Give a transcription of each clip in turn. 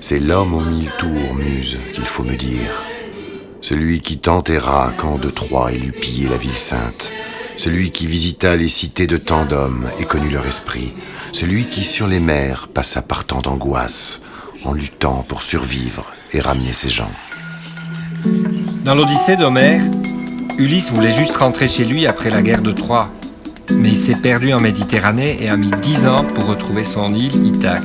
C'est l'homme aux 1000 tours, Muse, qu'il faut me dire. Celui qui t'enterra quand de Troie élut piller la ville sainte. Celui qui visita les cités de tant d'hommes et connut leur esprit. Celui qui sur les mers passa par tant d'angoisses, en luttant pour survivre et ramener ses gens. Dans l'Odyssée d'Homère, Ulysse voulait juste rentrer chez lui après la guerre de Troie. Mais il s'est perdu en Méditerranée et a mis 10 ans pour retrouver son île Ithaque.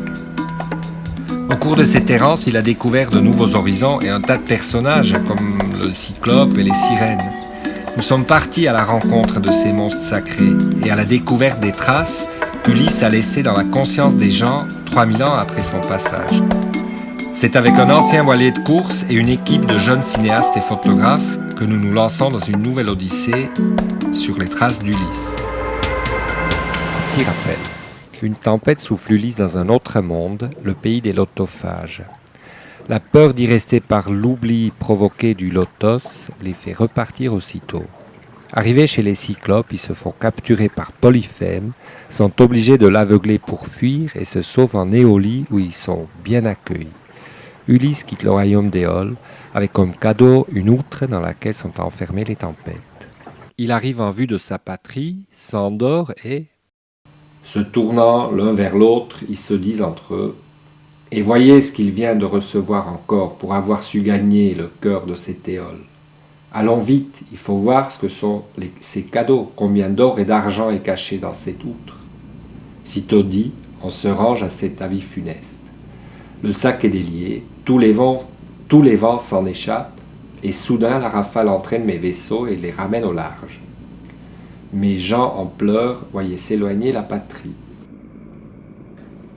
Au cours de cette errance, il a découvert de nouveaux horizons et un tas de personnages comme le Cyclope et les sirènes. Nous sommes partis à la rencontre de ces monstres sacrés et à la découverte des traces qu'Ulysse a laissées dans la conscience des gens 3000 ans après son passage. C'est avec un ancien voilier de course et une équipe de jeunes cinéastes et photographes que nous nous lançons dans une nouvelle odyssée sur les traces d'Ulysse. Petit rappel. Une tempête souffle Ulysse dans un autre monde, le pays des lotophages. La peur d'y rester par l'oubli provoqué du lotos les fait repartir aussitôt. Arrivés chez les Cyclopes, ils se font capturer par Polyphème, sont obligés de l'aveugler pour fuir et se sauvent en Éolie où ils sont bien accueillis. Ulysse quitte le royaume d'Éole avec comme cadeau une outre dans laquelle sont enfermées les tempêtes. Il arrive en vue de sa patrie, s'endort et, se tournant l'un vers l'autre, ils se disent entre eux « Et voyez ce qu'il vient de recevoir encore pour avoir su gagner le cœur de cet Éole. Allons vite, il faut voir ce que sont ces cadeaux, combien d'or et d'argent est caché dans cette outre. » Sitôt dit, on se range à cet avis funeste. Le sac est délié, tous les vents s'en échappent, et soudain la rafale entraîne mes vaisseaux et les ramène au large. Mes gens en pleurs voyaient s'éloigner la patrie.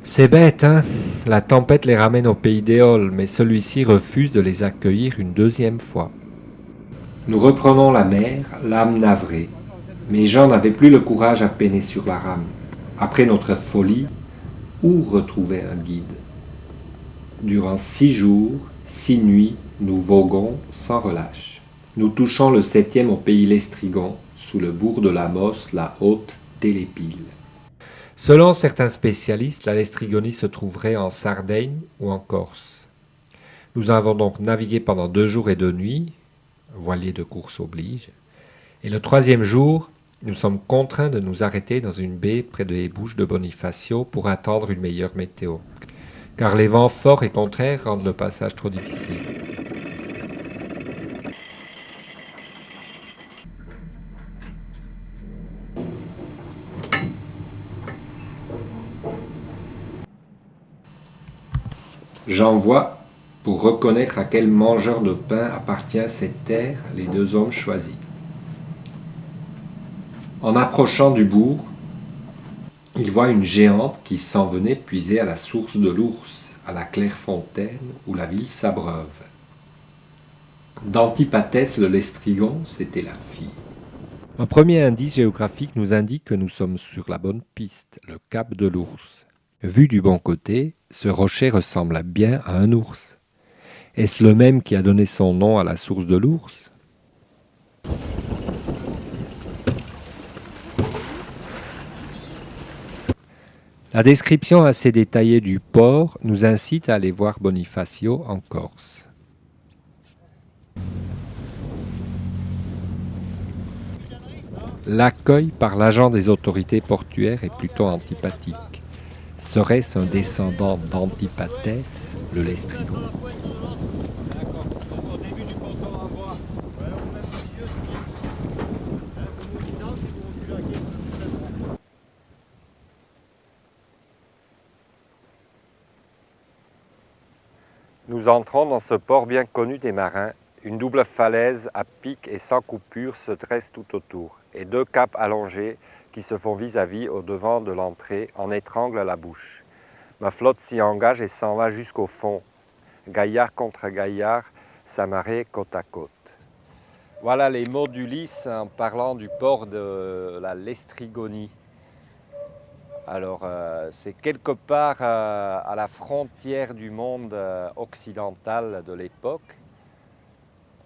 C'est bête, hein? La tempête les ramène au pays d'Éole, mais celui-ci refuse de les accueillir une deuxième fois. Nous reprenons la mer, l'âme navrée. Mes gens n'avaient plus le courage à peiner sur la rame. Après notre folie, où retrouver un guide? Durant 6 jours, 6 nuits, nous voguons sans relâche. Nous touchons le 7e au pays Lestrigon, sous le bourg de Lamos, la haute Télépile. Selon certains spécialistes, la Lestrigonie se trouverait en Sardaigne ou en Corse. Nous avons donc navigué pendant 2 jours et 2 nuits, voilier de course oblige, et le 3e jour, nous sommes contraints de nous arrêter dans une baie près des Bouches de Bonifacio pour attendre une meilleure météo, car les vents forts et contraires rendent le passage trop difficile. J'envoie, pour reconnaître à quel mangeur de pain appartient cette terre, les 2 hommes choisis. En approchant du bourg, ils voient une géante qui s'en venait puiser à la source de l'Ours, à la claire fontaine où la ville s'abreuve. D'Antipatès le Lestrigon, c'était la fille. Un premier indice géographique nous indique que nous sommes sur la bonne piste, le cap de l'Ours. Vu du bon côté, ce rocher ressemble bien à un ours. Est-ce le même qui a donné son nom à la source de l'Ours? La description assez détaillée du port nous incite à aller voir Bonifacio en Corse. L'accueil par l'agent des autorités portuaires est plutôt antipathique. Serait-ce un descendant d'Antipatès, le Lestrigon? Nous entrons dans ce port bien connu des marins. Une double falaise à pic et sans coupure se dresse tout autour, et 2 caps allongés qui se font vis-à-vis au devant de l'entrée en étranglent la bouche. Ma flotte s'y engage et s'en va jusqu'au fond. Gaillard contre gaillard, s'amarrer côte à côte. Voilà les mots d'Ulysse en parlant du port de la Lestrigonie. Alors, c'est quelque part à la frontière du monde occidental de l'époque.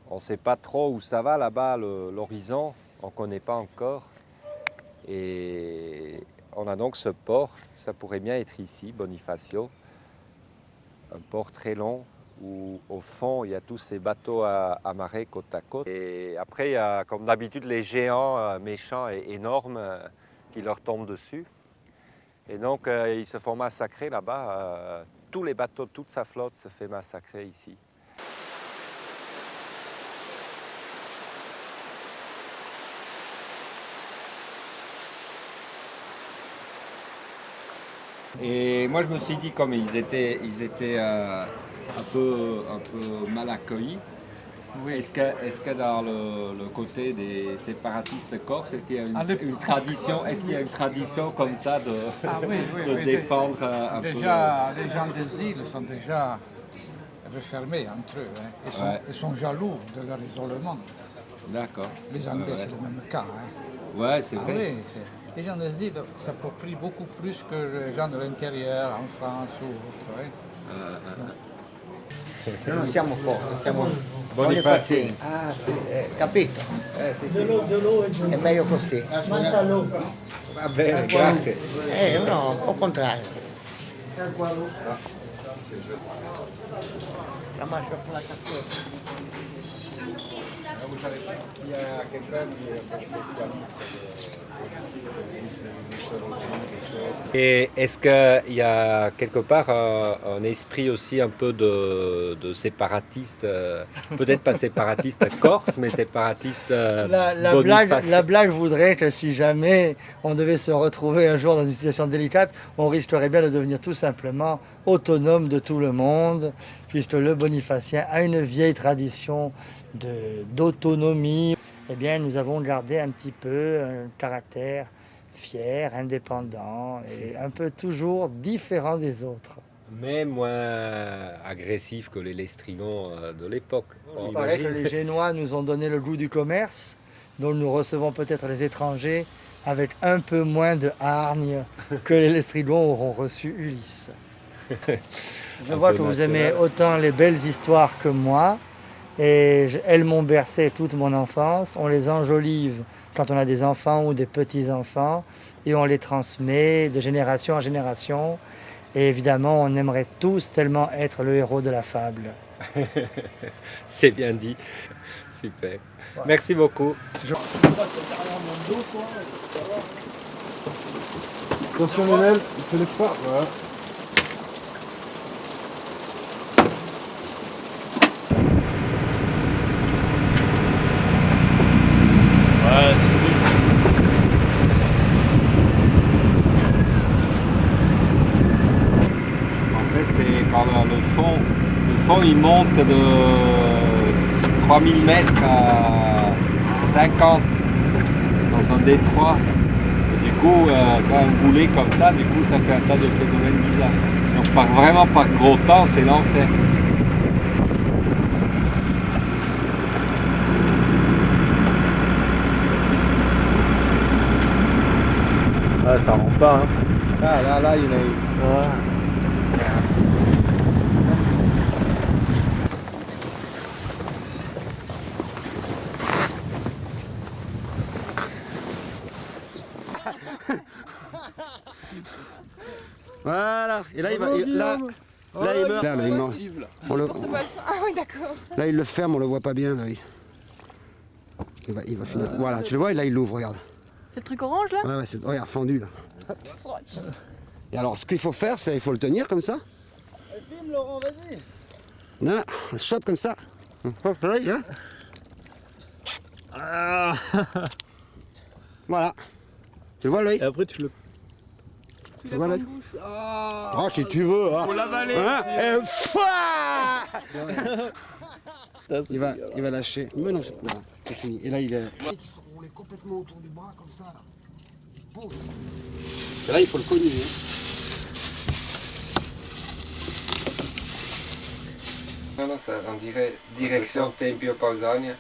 On ne sait pas trop où ça va là-bas, l'horizon, on ne connaît pas encore. Et on a donc ce port, ça pourrait bien être ici, Bonifacio, un port très long où au fond il y a tous ces bateaux amarrés côte à côte. Et après il y a comme d'habitude les géants méchants et énormes qui leur tombent dessus. Et donc ils se font massacrer là-bas. Tous les bateaux, toute sa flotte se fait massacrer ici. Et moi je me suis dit, comme ils étaient un peu mal accueillis, oui. Est-ce que dans le côté des séparatistes corses, est-ce qu'il y a une tradition comme ça de défendre un peu les gens des îles sont déjà refermés entre eux. Hein. Ils sont jaloux de leur isolement. D'accord. Les Anglais, c'est le même cas. Hein. Ouais, c'est vrai. Oui, les gens des îles s'approprient beaucoup plus que les gens de l'intérieur, en France ou autre. Noi non siamo forti, siamo Bonifazi. Ah, sì, capito? Sì, sì. È meglio così. Va bene, grazie. No, al contrario. La mangio con la caschetta. Il y a quelqu'un qui est un peu spécialiste Et est-ce qu'il y a quelque part un esprit aussi un peu de séparatiste, peut-être pas séparatiste corse, mais séparatiste la blague voudrait que si jamais on devait se retrouver un jour dans une situation délicate, on risquerait bien de devenir tout simplement autonome de tout le monde, puisque le bonifacien a une vieille tradition d'autonomie. Eh bien, nous avons gardé un petit peu un caractère fier, indépendant et un peu toujours différent des autres. Mais moins agressif que les lestrigons de l'époque. Il paraît que les Génois nous ont donné le goût du commerce, dont nous recevons peut-être les étrangers avec un peu moins de hargne que les lestrigons auront reçu Ulysse. Je vois que vous aimez autant les belles histoires que moi. Et elles m'ont bercé toute mon enfance. On les enjolive quand on a des enfants ou des petits-enfants et on les transmet de génération en génération. Et évidemment, on aimerait tous tellement être le héros de la fable. C'est bien dit. Super. Ouais. Merci beaucoup. Attention Lionel, il te lève pas. Voilà. Le fond il monte de 3000 mètres à 50 dans un détroit. Et du coup, quand un boulet comme ça, du coup ça fait un tas de phénomènes bizarres. Donc vraiment par gros temps, c'est l'enfer. Ah, ça rentre pas, hein. Ah, là, il y en a eu. Ouais. Voilà, et là il va. Là il meurt. Là il meurt. Ah oui, d'accord. Là il le ferme, on le voit pas bien. Là. Il va finir. Voilà, tu le vois, et là il l'ouvre, regarde. C'est le truc orange là? Ouais, c'est regarde, fendu là. Et alors ce qu'il faut faire, c'est il faut le tenir comme ça. Filme Laurent, vas-y. Là, on se chope comme ça. Voilà. Tu vois l'œil? Et après tu le. Tu l'as dans la bouche. Ah, si tu veux. Hein. Faut l'avaler. Hein? Il va lâcher. Mais non, c'est fini. Et là, il est. On est complètement autour du bras comme ça. Là, et là il faut le cogner. Hein. Non, on dirait direction Tempio Pausania.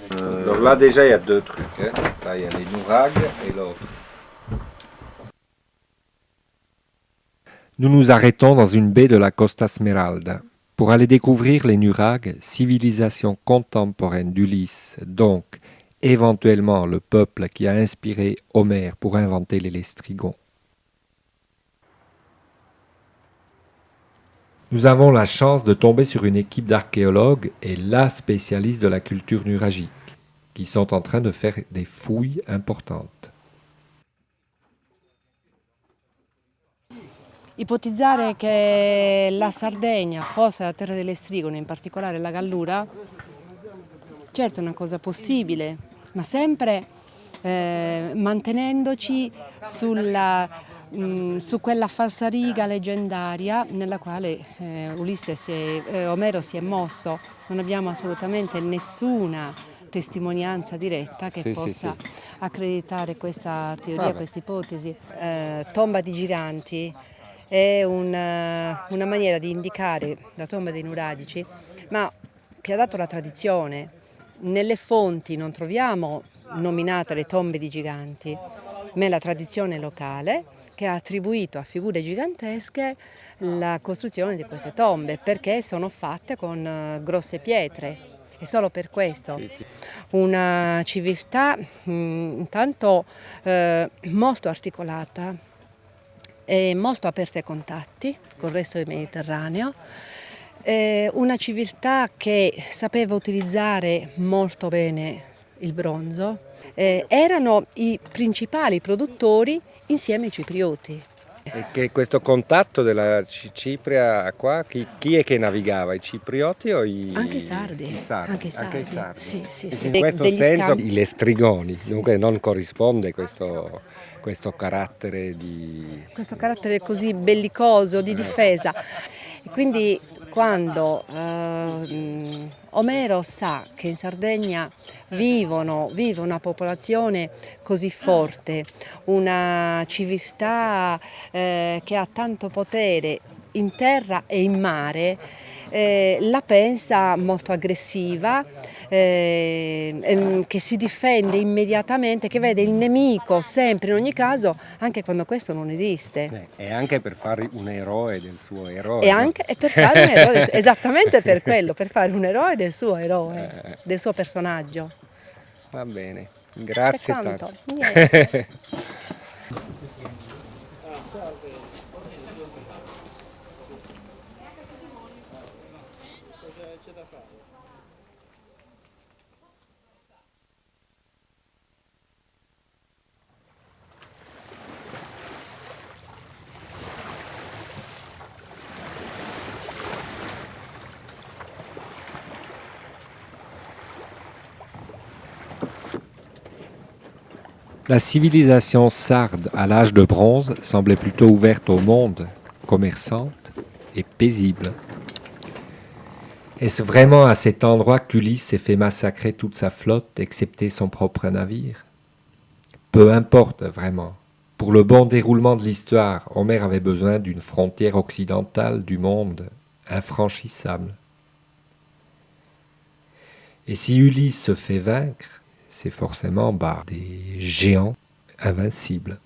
Donc là, déjà, il y a deux trucs. Hein. Là, il y a les nurags et l'autre. Nous nous arrêtons dans une baie de la Costa Smeralda pour aller découvrir les nurags, civilisation contemporaine d'Ulysse, donc éventuellement le peuple qui a inspiré Homère pour inventer les lestrigons. Nous avons la chance de tomber sur une équipe d'archéologues et la spécialiste de la culture nuragique, qui sont en train de faire des fouilles importantes. Ipotizzare che la Sardegna fosse la terra delle stregone, in particolare la Gallura, certo è una cosa possibile, ma sempre mantenendoci su quella falsariga leggendaria nella quale Omero si è mosso. Non abbiamo assolutamente nessuna testimonianza diretta che possa accreditare questa teoria, questa ipotesi. Tomba di giganti è una maniera di indicare la tomba dei nuraghici, ma che ha dato la tradizione. Nelle fonti non troviamo nominate le tombe di giganti, ma è la tradizione locale che ha attribuito a figure gigantesche la costruzione di queste tombe, perché sono fatte con grosse pietre, e solo per questo. Una civiltà intanto molto articolata e molto aperta ai contatti col resto del Mediterraneo, una civiltà che sapeva utilizzare molto bene il bronzo, erano i principali produttori insieme ai ciprioti. E che questo contatto della Cipria qua, chi è che navigava? I ciprioti o Anche i sardi. Anche i sardi. Sì. In questo senso i lestrigoni, dunque non corrisponde questo carattere di... Questo carattere così bellicoso, di difesa. E quindi quando Omero sa che in Sardegna vive una popolazione così forte, una civiltà che ha tanto potere in terra e in mare, la pensa molto aggressiva, che si difende immediatamente, che vede il nemico sempre, in ogni caso, anche quando questo non esiste. E anche per fare un eroe del suo eroe. E per fare un eroe, esattamente per quello, per fare un eroe del suo eroe, del suo personaggio. Va bene, grazie tanto. Niente. La civilisation sarde à l'âge de bronze semblait plutôt ouverte au monde, commerçante et paisible. Est-ce vraiment à cet endroit qu'Ulysse s'est fait massacrer toute sa flotte, excepté son propre navire? Peu importe vraiment. Pour le bon déroulement de l'histoire, Homère avait besoin d'une frontière occidentale du monde infranchissable. Et si Ulysse se fait vaincre, c'est forcément des géants invincibles.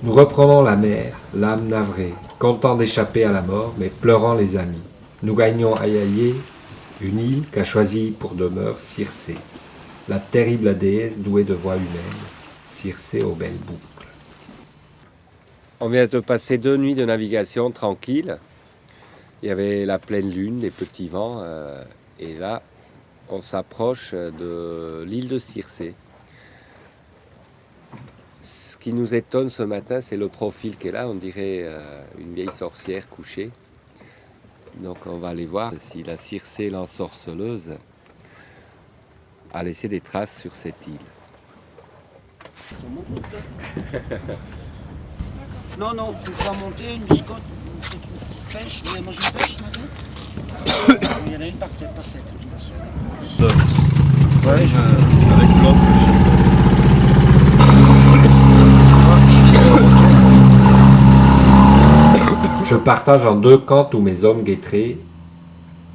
Nous reprenons la mer, l'âme navrée, content d'échapper à la mort, mais pleurant les amis. Nous gagnons Aiaïe, une île qu'a choisie pour demeure Circé, la terrible déesse douée de voix humaine, Circé aux belles boucles. On vient de passer 2 nuits de navigation tranquille. Il y avait la pleine lune, des petits vents, et là, on s'approche de l'île de Circé. Ce qui nous étonne ce matin, c'est le profil qui est là. On dirait une vieille sorcière couchée. Donc on va aller voir si la Circé, l'ensorceleuse, a laissé des traces sur cette île. Non, tu vas monter une biscotte, c'est une petite pêche. Vous avez mangé une pêche ce matin? Il y en a une par tête, de toute façon. Ouais, avec l'autre, je sais pas. Je partage en deux camps tous mes hommes guettrés.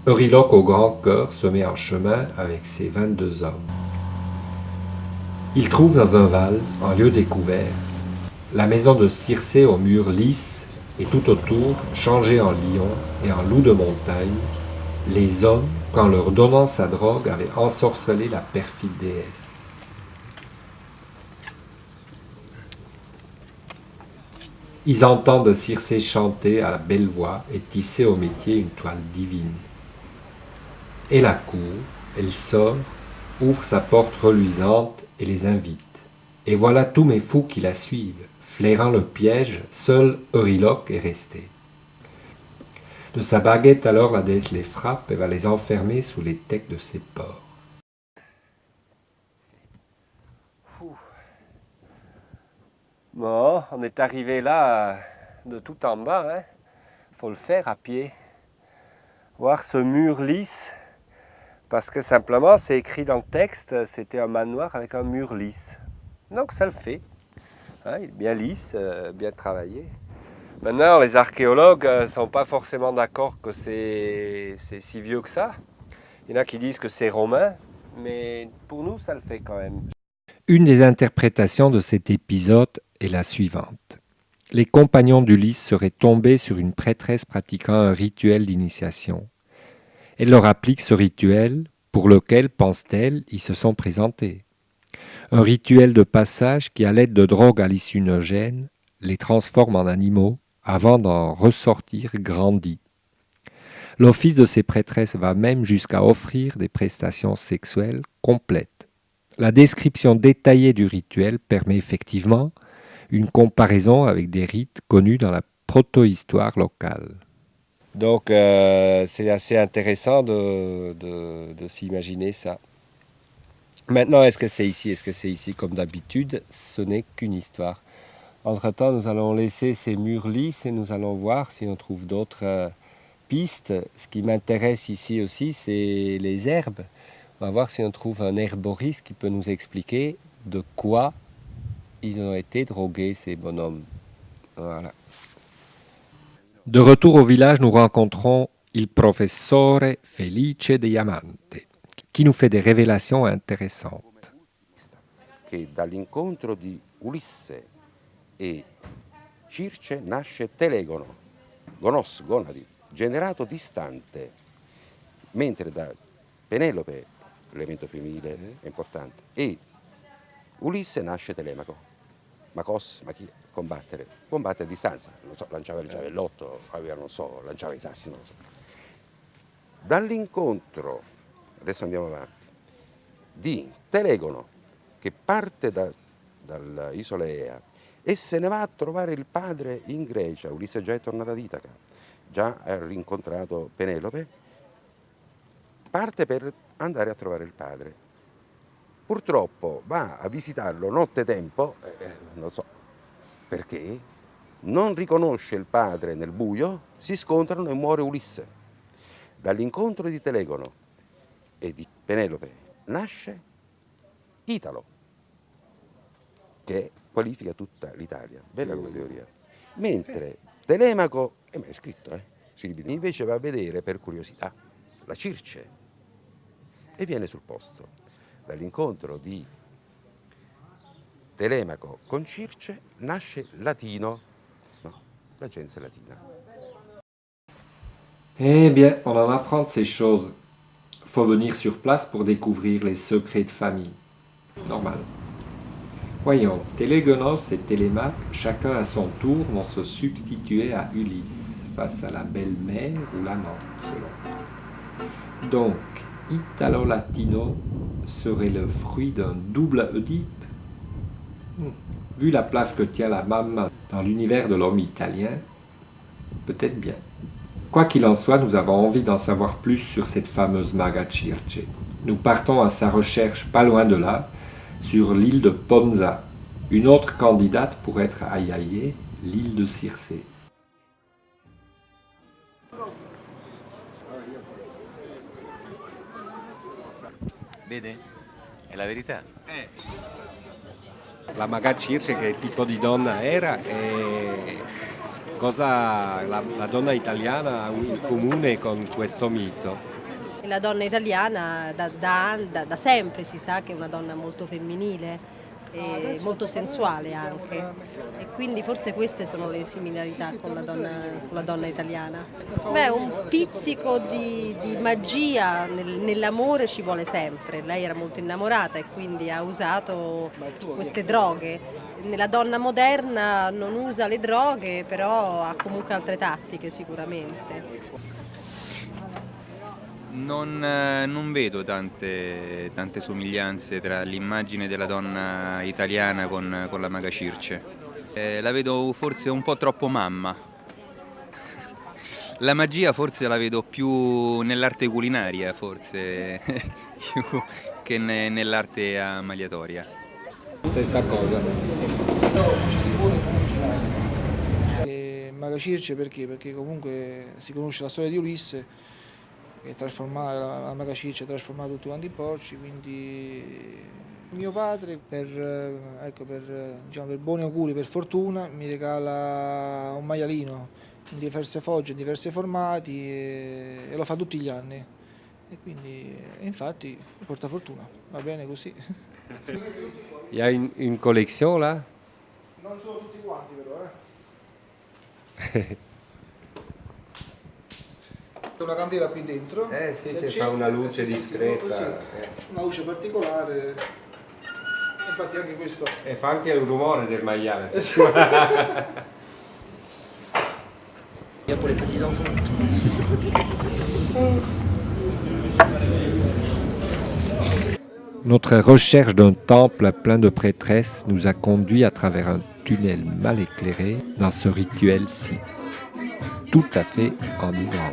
Euryloque au grand cœur se met en chemin avec ses 22 hommes. Il trouve dans un val, en lieu découvert, la maison de Circé aux murs lisses et tout autour, changée en lion et en loup de montagne, les hommes, qu'en leur donnant sa drogue, avaient ensorcelé la perfide déesse. Ils entendent Circé chanter à la belle voix et tisser au métier une toile divine. Et la cour, elle sort, ouvre sa porte reluisante et les invite. Et voilà tous mes fous qui la suivent. Flairant le piège, seul Euryloque est resté. De sa baguette alors la déesse les frappe et va les enfermer sous les tecs de ses porcs. Bon, on est arrivé là de tout en bas, hein. Faut le faire à pied. Voir ce mur lisse, parce que simplement c'est écrit dans le texte, c'était un manoir avec un mur lisse. Donc ça le fait. Hein, il est bien lisse, bien travaillé. Maintenant, les archéologues ne sont pas forcément d'accord que c'est si vieux que ça. Il y en a qui disent que c'est romain, mais pour nous, ça le fait quand même. Une des interprétations de cet épisode est la suivante. Les compagnons d'Ulysse seraient tombés sur une prêtresse pratiquant un rituel d'initiation. Elle leur applique ce rituel pour lequel, pense-t-elle, ils se sont présentés. Un rituel de passage qui, à l'aide de drogues hallucinogènes, les transforme en animaux avant d'en ressortir grandis. L'office de ces prêtresses va même jusqu'à offrir des prestations sexuelles complètes. La description détaillée du rituel permet effectivement une comparaison avec des rites connus dans la protohistoire locale. Donc c'est assez intéressant de s'imaginer ça. Maintenant, est-ce que c'est ici comme d'habitude? Ce n'est qu'une histoire. Entre-temps, nous allons laisser ces murs lisses et nous allons voir si on trouve d'autres pistes. Ce qui m'intéresse ici aussi, c'est les herbes. On va voir si on trouve un herboriste qui peut nous expliquer de quoi ils ont été drogués, ces bonhommes. Voilà. De retour au village, nous rencontrons il professore Felice de Diamante, qui nous fait des révélations intéressantes. Che dall'incontro di Ulisse e Circe nasce Telegono, gonos, gonadi, generato distante, mentre da Penelope, l'elemento femminile è importante, e Ulisse nasce Telemaco, Macos, combattere a distanza, non so, lanciava il giavellotto, lanciava i sassi, non lo so. Dall'incontro, adesso andiamo avanti, di Telegono, che parte dall'isola Ea e se ne va a trovare il padre in Grecia. Ulisse già è tornato ad Itaca, già ha rincontrato Penelope, parte per andare a trovare il padre. Purtroppo va a visitarlo nottetempo, non so perché, non riconosce il padre nel buio, si scontrano e muore Ulisse. Dall'incontro di Telegono e di Penelope nasce Italo, che qualifica tutta l'Italia, bella come teoria. Mentre Telemaco, ma è scritto, invece va a vedere per curiosità la Circe e viene sul posto. Dall'incontro di Telemaco con Circe nasce Latino, la gens latina. Eh bien, on en apprend de ces choses. Faut venir sur place pour découvrir les secrets de famille. Normal. Voyons, Télégonos et Télémaque, chacun à son tour, vont se substituer à Ulysse, face à la belle-mère ou l'amante, selon. Donc, Italo-Latino serait le fruit d'un double Oedipe. Vu la place que tient la mamma dans l'univers de l'homme italien, peut-être bien. Quoi qu'il en soit, nous avons envie d'en savoir plus sur cette fameuse Maga Circe. Nous partons à sa recherche pas loin de là, sur l'île de Ponza. Une autre candidate pour être Aiaie, l'île de Circé. Vede? È la verità. La Maga Circe, che tipo di donna era, Cosa la donna italiana ha in comune con questo mito? La donna italiana da sempre si sa che è una donna molto femminile e molto sensuale anche, e quindi forse queste sono le similarità con la donna italiana. Beh, un pizzico di magia nell'amore ci vuole sempre. Lei era molto innamorata e quindi ha usato queste droghe. Nella donna moderna non usa le droghe, però ha comunque altre tattiche sicuramente. Non vedo tante somiglianze tra l'immagine della donna italiana con la Maga Circe. La vedo forse un po' troppo mamma. La magia forse la vedo più nell'arte culinaria, forse, più che nell'arte ammaliatoria. Stessa cosa. Maga Circe perché? Perché comunque si conosce la storia di Ulisse, che la Maga Circe ha trasformato tutti quanti i porci, quindi mio padre per buoni auguri, per fortuna, mi regala un maialino in diverse fogge, in diversi formati e lo fa tutti gli anni. E quindi infatti porta fortuna, va bene così. Il y a une collection là? Non sono tutti quanti però, C'è una candela qui dentro. Sì, fa una luce discreta. Una luce particolare. Infatti anche questo. E fa anche il rumore del maiale. Il y a pour les petits enfants. Notre recherche d'un temple plein de prêtresses nous a conduits à travers un tunnel mal éclairé dans ce rituel-ci, tout à fait enivrant.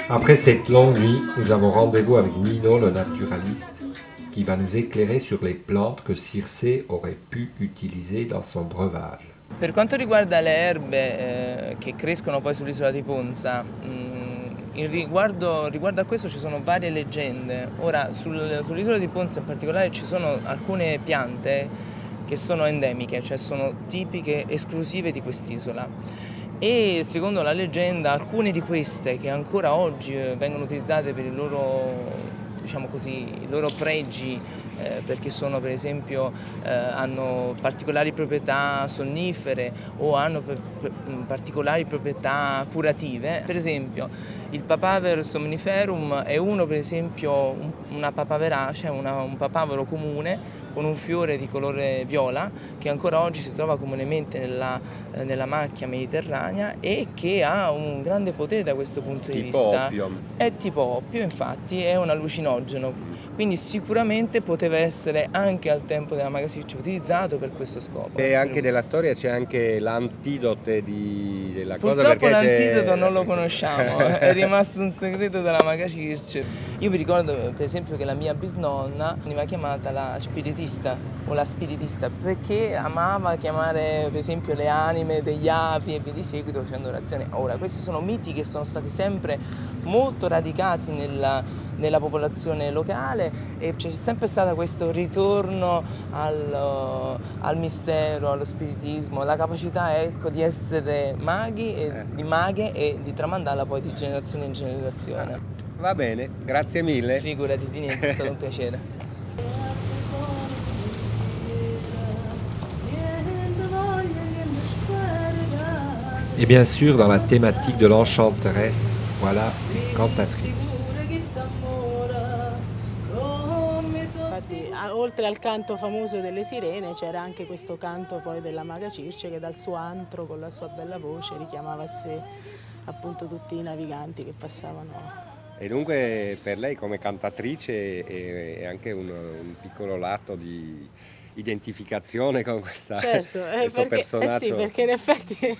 Après cette longue nuit, nous avons rendez-vous avec Nino, le naturaliste, qui va nous éclairer sur les plantes que Circé aurait pu utiliser dans son breuvage. Per quanto riguarda le erbe che crescono poi sull'isola di Ponza, riguardo a questo ci sono varie leggende. Ora, sull'isola di Ponza in particolare ci sono alcune piante che sono endemiche, cioè sono tipiche, esclusive di quest'isola. E secondo la leggenda alcune di queste che ancora oggi vengono utilizzate per i loro pregi, perché sono per esempio hanno particolari proprietà sonnifere o hanno particolari proprietà curative. Per esempio il Papaver somniferum è per esempio una papaveracea, un papavero comune con un fiore di colore viola che ancora oggi si trova comunemente nella macchia mediterranea e che ha un grande potere da questo punto di vista. Oppio. È tipo oppio, infatti è un allucinogeno, quindi sicuramente poteva essere anche al tempo della Maga Circe utilizzato per questo scopo. E anche nella storia c'è anche l'antidote della cosa. Purtroppo l'antidoto non lo conosciamo, è rimasto un segreto della Maga Circe. Io vi ricordo per esempio che la mia bisnonna veniva chiamata la spiritista o la spiritista perché amava chiamare per esempio le anime degli api e via di seguito facendo orazioni. Ora, questi sono miti che sono stati sempre molto radicati nella popolazione locale e c'è sempre stato questo ritorno al mistero, allo spiritismo, la capacità di essere maghi e di maghe e di tramandarla poi di generazione in generazione. Va bene, grazie mille. Figurati, di niente, è stato un piacere. Et bien sûr, dans la thématique de l'enchanteresse, voilà une cantatrice. Infatti, oltre al canto famoso delle sirene, c'era anche questo canto poi della Maga Circe che dal suo antro, con la sua bella voce, richiamava a sé appunto tutti i naviganti che passavano. E dunque per lei come cantatrice è anche un piccolo lato di identificazione con questo personaggio. Sì, perché in effetti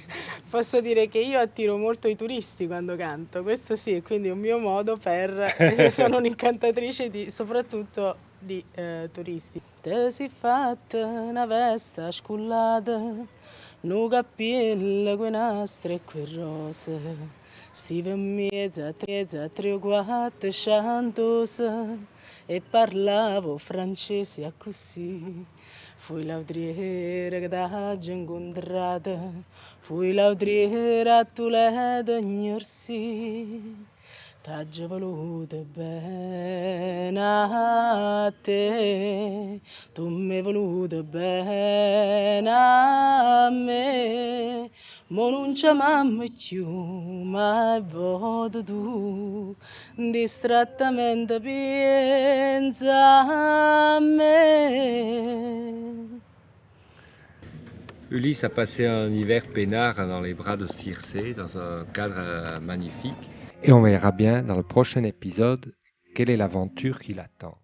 posso dire che io attiro molto i turisti quando canto, questo sì, quindi è un mio modo io sono un'incantatrice soprattutto di turisti. Te si fatta una vesta scullata, no cappello, quei nastri e quei rose, stive in mezzo a 300-400 e parlavo francese così. Fui l'autriera che t'ha incontrata, fui l'autriera a Toledo ignorsi. T'ha voluto bene a te, tu mi hai voluto bene a me, ma non ci mamma più, ma voto tu, distrattamente pensa a me. Ulysse a passé un hiver peinard dans les bras de Circé, dans un cadre magnifique. Et on verra bien dans le prochain épisode quelle est l'aventure qui l'attend.